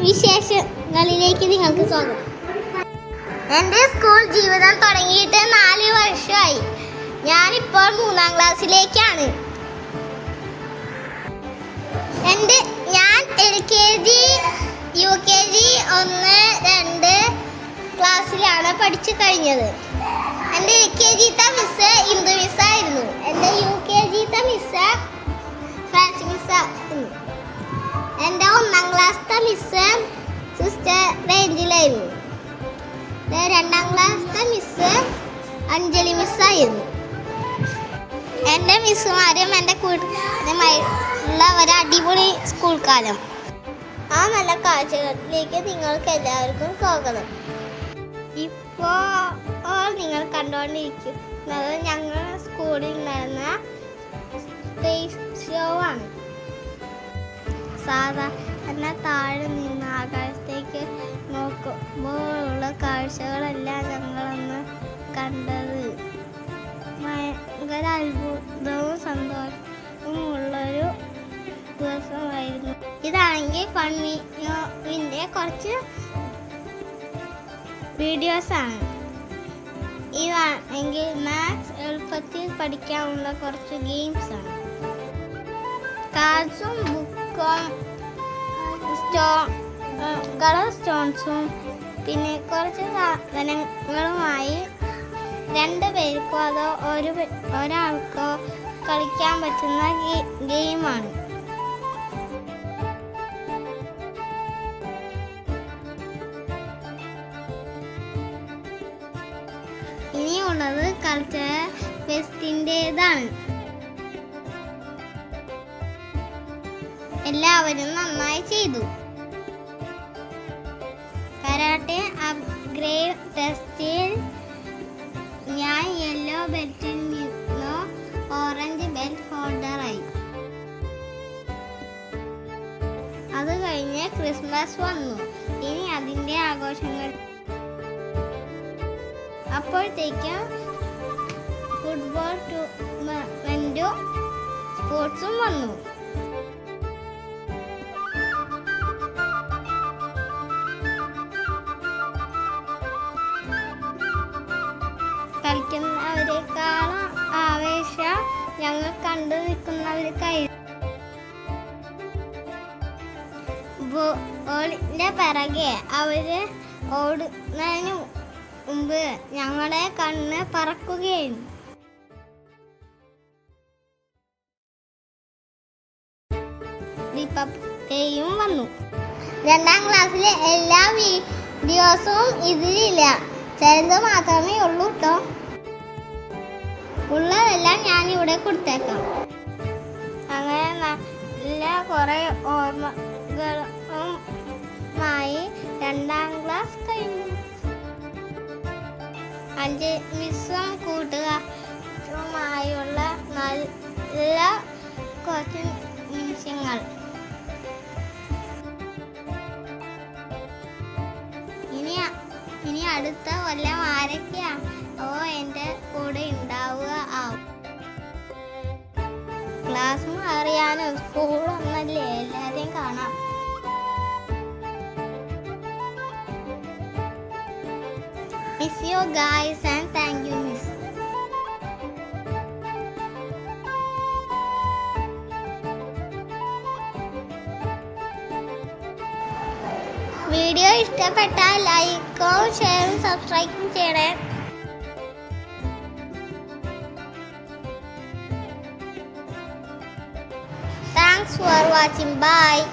വിശേഷങ്ങളിലേക്ക് നിങ്ങൾക്ക് സ്വാഗതം. എൻ്റെ സ്കൂൾ ജീവിതം തുടങ്ങിയിട്ട് 4 വർഷമായി. ഞാനിപ്പോൾ 3ാം ക്ലാസ്സിലേക്കാണ്. ഞാൻ LKG, UKG 1, 2 ക്ലാസ്സിലാണ് പഠിച്ചു കഴിഞ്ഞത്. എൻ്റെ LKG-ത്തെ മിസ് ഇന്ദു മിസ്സായിരുന്നു. എൻ്റെ UKG-ത്തെ മിസ് ഫ്രാൻസ് മിസ്സായിരുന്നു. എൻ്റെ 1ാം ക്ലാസ്സിലെ മിസ് സിസ്റ്റർ റേഞ്ചിലായിരുന്നു. 2ാം ക്ലാസ്സിലെ മിസ് അഞ്ജലി മിസ്സായിരുന്നു. എൻ്റെ മിസ്സുമാരും എൻ്റെ കൂട്ടുകാരുമായുള്ള ഒരു അടിപൊളി സ്കൂൾ കാലം. ആ നല്ല കാഴ്ചകളിലേക്ക് നിങ്ങൾക്ക് എല്ലാവർക്കും സ്വാഗതം. ഇപ്പോൾ നിങ്ങൾ കണ്ടുകൊണ്ടിരിക്കുന്നത് ഞങ്ങൾ സ്കൂളിൽ നടന്ന സ്പേസ് ഷോ ആണ്. സാധാരണ താഴെ നിന്ന് ആകാശത്തേക്ക് നോക്കുമ്പോഴുള്ള കാഴ്ചകളെല്ലാം ഞങ്ങളന്ന് കണ്ടത് ഭയങ്കര അത്ഭുതവും സന്തോഷവും ഉള്ളൊരു ദിവസമായിരുന്നു. ഇതാണെങ്കിൽ ഫണ്ണിൻ്റെ കുറച്ച് വീഡിയോസാണ്. ഇതാണെങ്കിൽ മാത്സ് എളുപ്പത്തിൽ പഠിക്കാനുള്ള കുറച്ച് ഗെയിംസാണ്. കാർഡ്സും ബുക്കും കളർ സ്റ്റോൺസും പിന്നെ കുറച്ച് സാധനങ്ങളുമായി 2 പേർക്കോ അതോ ഒരാൾക്കോ കളിക്കാൻ പറ്റുന്ന ഗെയിമാണ്. ഇനിയുള്ളത് കൾച്ചറൽ ഫെസ്റ്റിൻ്റെതാണ്. എല്ലാവരും നന്നായി ചെയ്തു. കരാട്ടെ അപ്ഗ്രേഡ് ടെസ്റ്റിൽ ഞാൻ യെല്ലോ ബെൽറ്റിൽ നിന്ന് ഓറഞ്ച് ബെൽറ്റ് ഹോൾഡറായി. അത് കഴിഞ്ഞ് ക്രിസ്മസ് വന്നു. ഇനി അതിൻ്റെ ആഘോഷങ്ങൾ. അപ്പോഴത്തേക്കും ഫുട്ബോൾ ടൂർണമെൻറ്റും സ്പോർട്സും വന്നു. കളിക്കുന്നവരെക്കാളും ആവേശം ഞങ്ങൾ കണ്ടു നിൽക്കുന്നവർക്കായിരുന്നു. ബോളിൻ്റെ പിറകെ അവർ ഓടുന്നതിന് മുമ്പ് ഞങ്ങളെ കണ്ണ് പറക്കുകയായിരുന്നു. ഡേയും വന്നു. 2ാം ക്ലാസ്സിലെ എല്ലാ വീഡിയോസും ഇതിലില്ല, ചിലത് മാത്രമേ ഉള്ളൂ കേട്ടോ. ഉള്ളതെല്ലാം ഞാനിവിടെ കൊടുത്തേക്കാം. അങ്ങനെ നല്ല കുറേ ഓർമ്മകളുമായി 2ാം ക്ലാസ് കഴിഞ്ഞു. 5 മിസ്സും കൂട്ടുകാരുമായുള്ള നല്ല കുറച്ച് നിമിഷങ്ങൾ. ഇനി അടുത്ത കൊല്ലം ആരൊക്കെയാണോ എൻ്റെ കൂടെ ഉണ്ടാവുക ആവും. ക്ലാസ് മാറിയാലും സ്കൂളൊന്നല്ലേ, എല്ലാവരെയും കാണാം. Miss you guys and thank you miss. Video ഇഷ്ടപ്പെട്ടാൽ ലൈക്കും ഷെയറും സബ്സ്ക്രൈബും ചെയ്യണേ. Thanks for watching. Bye.